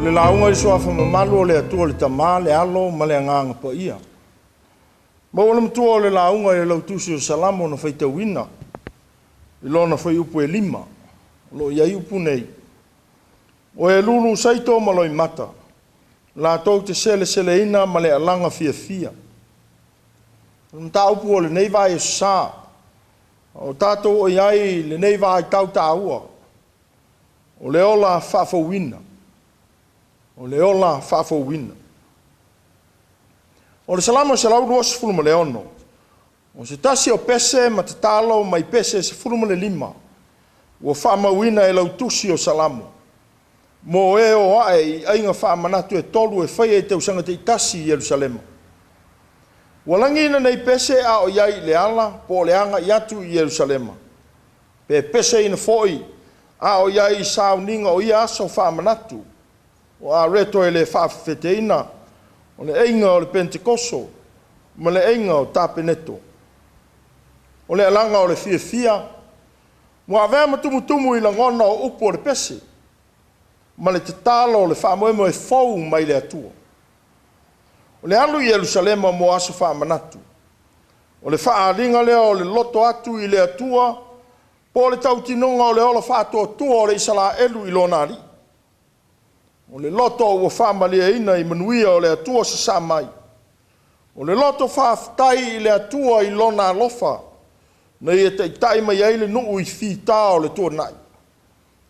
le launga i soafa mamalu o le atua le tamā le alo ma le agaga pa ia. Ma o le matua o le launga i le lautusi o salamo na faitauina i lona fai upu e 5 lo iai upu nei. O e lulu saito ma loi mata latou te sele-seleina ma le alaga fiafia. Mata upu o lenei vai e sā o tatou o iai lenei vai tautaua o le ola faafauina. O le ola faafauina. O le salamo se lau 26 o se tasi o pese ma te talo mai pese se 15 ua faamauina e lautusi o salamo. Mo e o ae i ainga faamanatu e tolu e whai e tausaga te itasi i Yerusalema. Ua langina nei pese a o iai le ala po le anga i atu i Yerusalema. Pe pese ina foi a o iai sauniga o ia aso faamanatu o a reto e le faafeteina o le einga o le Pentekoso ma le einga o Tapeneto. O le alanga o le fiafia mo avea matumutumu i lagona o upu o le pese ma le tatalo o le faamoemoe fou mai le atua. O le alu i Yerusalema mo aso faamanatu. O le faaalinga lea o le loto atu i le atua po le tautinoga o le ola faatuatua o le Isalaelu i lona alii. O le loto ua faamaliaina i manuia o le atua sasā mai. O le loto faafetai i le atua i lona alofa na ia taitai mai ai le nuu i fitā o le tuanaʻi.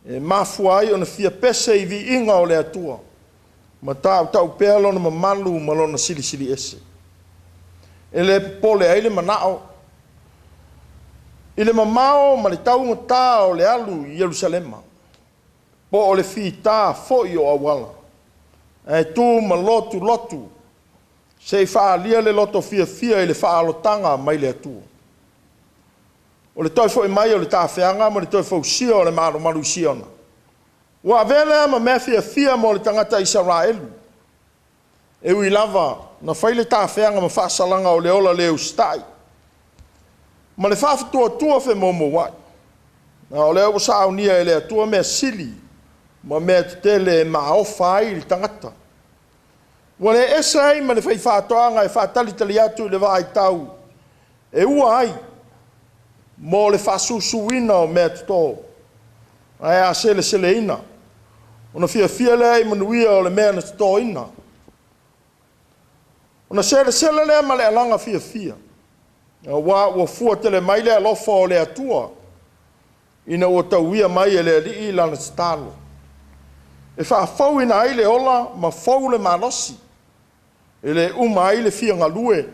E mafua ai ona fia pese i viiga o le atua ma taʻutau pea lona mamalu ma lona silisili ese. E le popole ai le manaʻo i le mamao ma le taugatā o le alu i Yerusalema po o le fitā foʻi o auala e tu ma lotu se faaalia le loto fiafia i le faalotaga mai le atua. O le toi foʻi mai o le tafeaga ma le toi fausia o le malumalu isiona. Ua avea lea ma mea fiafia mo le tagata Isaraelu e ui lava na fai le tafeaga ma faasalaga o le ola le Eustai ma le faafatuatua femomou ai. Na o lea ua saaunia e le atua mea sili ma mea tetele e maofa ai le tagata. Ua le ese ai ma le faifatoaga e faatalitali atu i le vaitau e ua ai mo le faasusuina o mea totō ae a sele-seleina ona fiafia lea i manuia o le mea na totoina. Ona sele-sele lea ma le alaga fiafia ua fua tele mai le alofa o le atua ina ua tauia mai e le alii lana tatalo. E faafauina ai le ola ma fou le malosi e le uma ai le fiagalue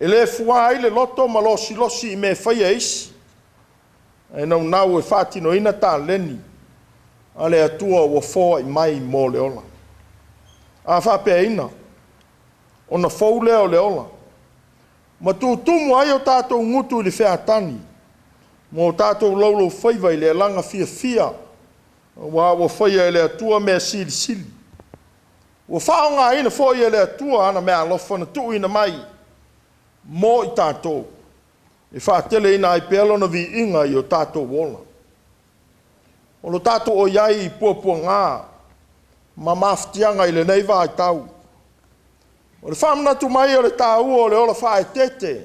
e le fuā ai le loto ma losilosi i me faia isi e naunau e faatinoina taleni a le atua ua foaʻi mai mo le ola. A faapeaina ona fou lea o le ola ma tutumu ai o tatou gutu i le featani mo tatou laulou faiva i le alaga fiafia ua faia e le atua mea silisili. Ua faaogāina foʻi e le atua ana mea alofa na tuuina mai mo i tātou. E faateleina ai pea lona viiga i o tātou ola. O lo tātou o iai i puapuagā ma mafutiaga i lenei vaitau. O le faamanatu mai o le tāua o le ola faetete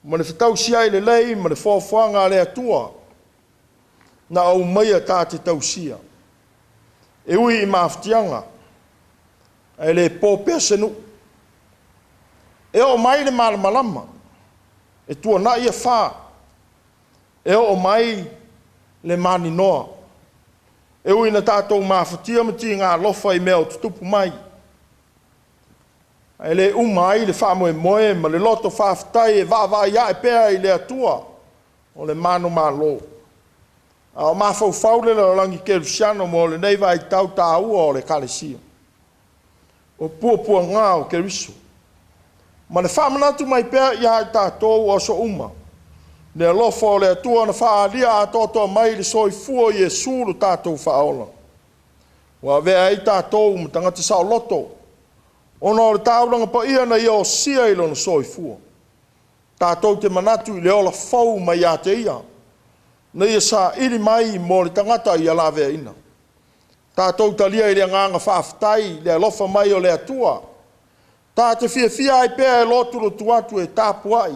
ma le fetausia ai lelei ma le foafoaga a le atua na au maia tate tausia. E ui i mafutiaga e le pōpea senu. E o mai le malamalama e tuanaʻi e fā e o mai le maninoa e ui na tatou mafatia ma tigalofa i mea o tutupu mai e le uma ai le faamoemoe ma le loto faafetai e vaavaiaʻe pea i le atua o le mano mālō a o mafaufau le lalolagi kelusiano mo lenei vaitau tāua o le kalesia o puapuagā o keriso. Ma le whaamanatu mai pēr i hai tātou o so uma. Ne alofa o le atua na whaalia a tōtoa mai le soifua i e sūru tātou whaola. Wa vea ai tātou ma tangata sao loto. Ona o le tāuranga pa ia na ia o sia i lona soifua. Tātou te manatu i le ola fau mai a te ia. Na ia sa iri mai mo le tangata i ala vea ina. Tātou talia i le nganga whaafitai, le alofa mai o le atua. Tā te fia ai pēa e lotu lo tuatu e tāpuai.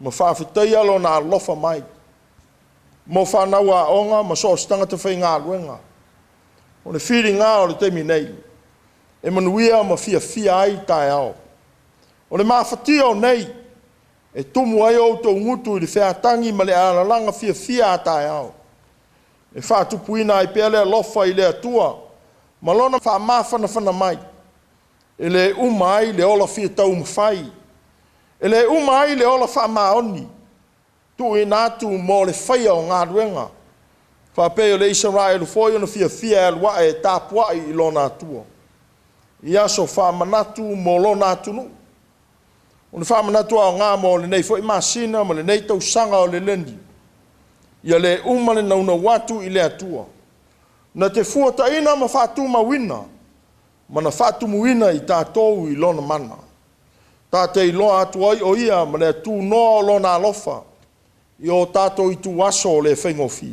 Ma whaafitai alo na alofa mai. Mo whanau a onga, ma so stanga te whai ngā luenga. O le whiri ngā o le teimi nei. E manuia ma fia ai tae ao. O le mawhatia o nei, e tumu ai o tō ngutu i le wheatangi ma le alalanga fia a tae ao. E whātupuina ai pēa le alofa i le atua, ma lona whaamawhana mai. E le uma ai le ola fia tau mwhai. E le uma ai le ola whaamaoni. Tu i nātu mō le whaia o ngā ruenga. Whapea o le Israel foi ona fia alua e tāpuai i lona atua. I aso whaamanatu mō lona atunu. O le whaamanatu o ngā mō le nei foi masina ma le nei tau sanga o le lendi. Ia le uma le nauna watu i le atua. Na te fuata ina ma whātu mawina. Ma na whātu muina i tātou i lona mana. Tā te i loa atu ai o ia ma le atu noa o lona alofa. I o tātou i tu aso o le whaingofi.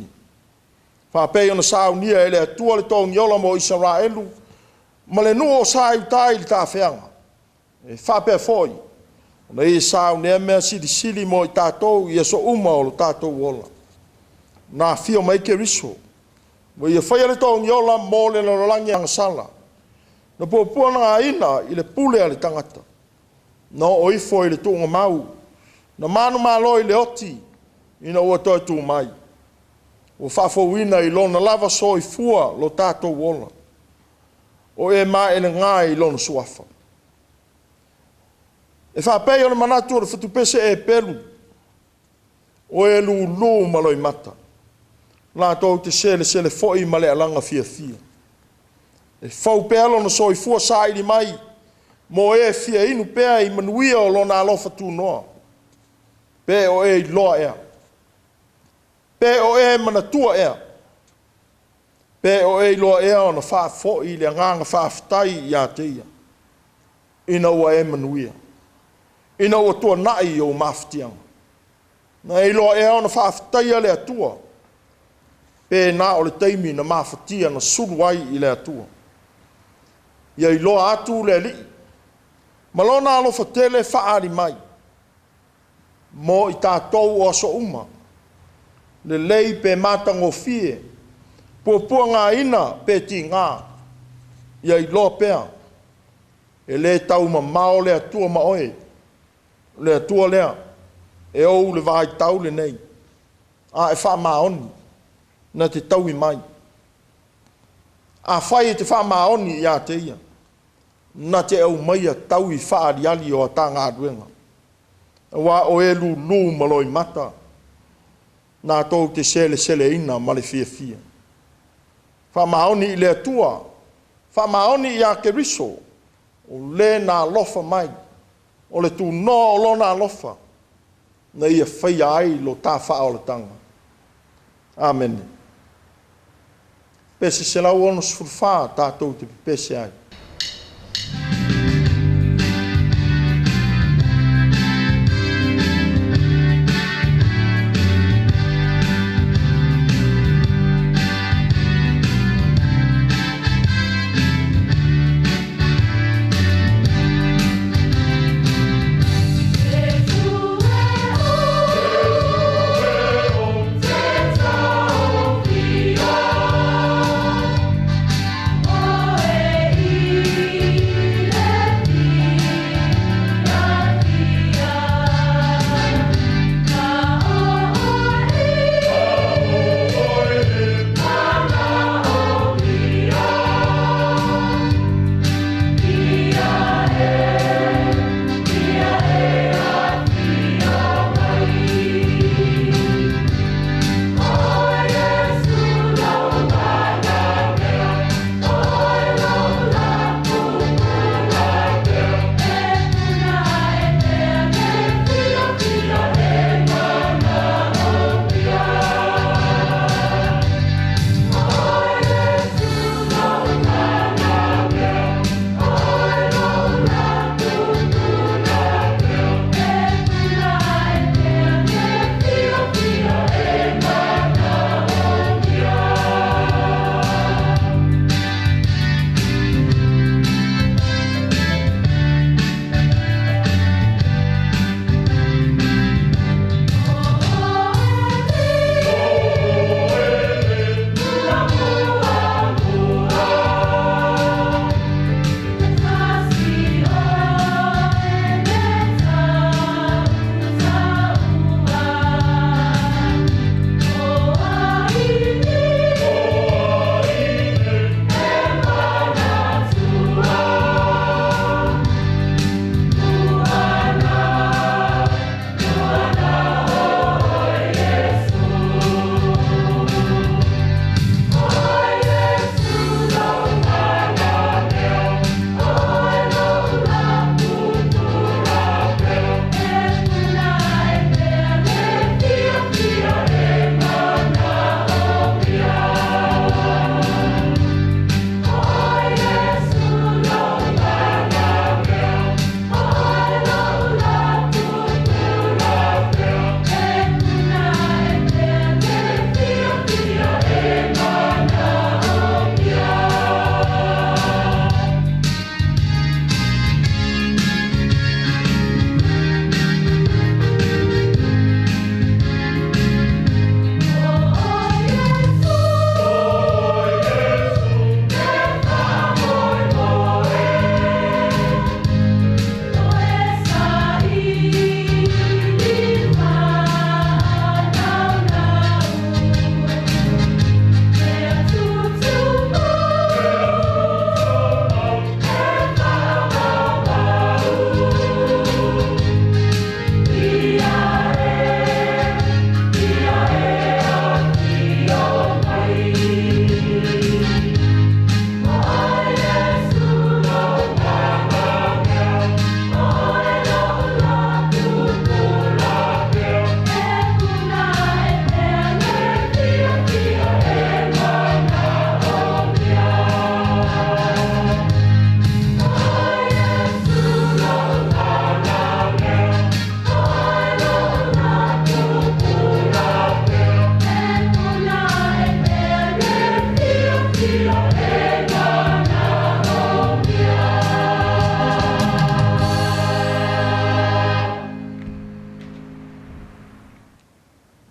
Whapei ona saunia e le atua le tōngi ola mo Israelu. Ma le nua o sa iutai li tā wheanga. E whapea foi. Ona i saunia mea sili mo i tātou i aso uma o lo tātou ola. Nā whio mai ke riso. Mo ia whaia le tōngi ola mō le lorolangi angasala. Na pōpua ngā ina i le pule a le tangata. Na o ifo i le tūnga mau. Na manu malo i le oti. Ina ua toi tū mai. O whafouina i lona lava so i fua lo tātou ola. O e mai e ngā i lona suafa. E whapei o le manatu o le whatupese e pelu. O e lu maloi mata. Nā tō te sele foi ma le alanga fia. E whau pēa lona so i fua sairi mai. Mo e fia inu pēa i manuia o lona alofa tū noa. Pē o e i loa ea. Pē o e manatua ea. Pē o e i loa ea o na whaafo i le nganga whaafitai i a teia. Ina ua e manuia. Ina ua tua nai o mawhitianga. Na e loa ea o na whaafitai a le atua. Pē nā o le teimi na mawhatia na suru ai i le atua. Ia i loa atu le li. Malona alofa tele whaari mai. Mo i tātou o aso uma. Le lei pe mātango fie. Pua ngā ina pe ti ngā. Ia i loa pēa. E le tau ma mao le atua ma oe. Le atua lea. E ou le vai tau le nei. A e wha maoni. Na te tau i mai. A whai e te wha maoni i a te ia. Na te au mai a tau i wha ariali o a tā ngā ruenga. Wa o e lu maloi mata. Nā tō te sele ina ma le fia. Wha maoni i le atua. Wha maoni i a ke riso. O le nā lofa mai. O le tū no o lona lofa. Na ia whaia ai lo tā wha o le tanga. Amen. Pese se lau ono sfurwha tātou te pese ai. E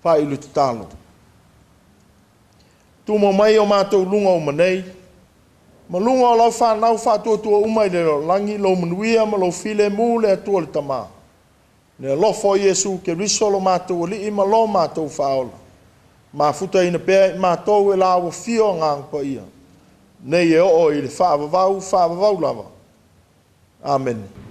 pa i le talo. Tu mo mai o mātou lunga o manei, ma lunga o lau whanau whātua umai le langi, lo manuia ma lo file mu le atua le tamā. Ne lofo Yesu ke risolo mātou o li ima lo mātou whaola. Ma futa ina pēr mātou e lawa fio ngang pa ia. Nei e o i le whaavavau lava. Amen.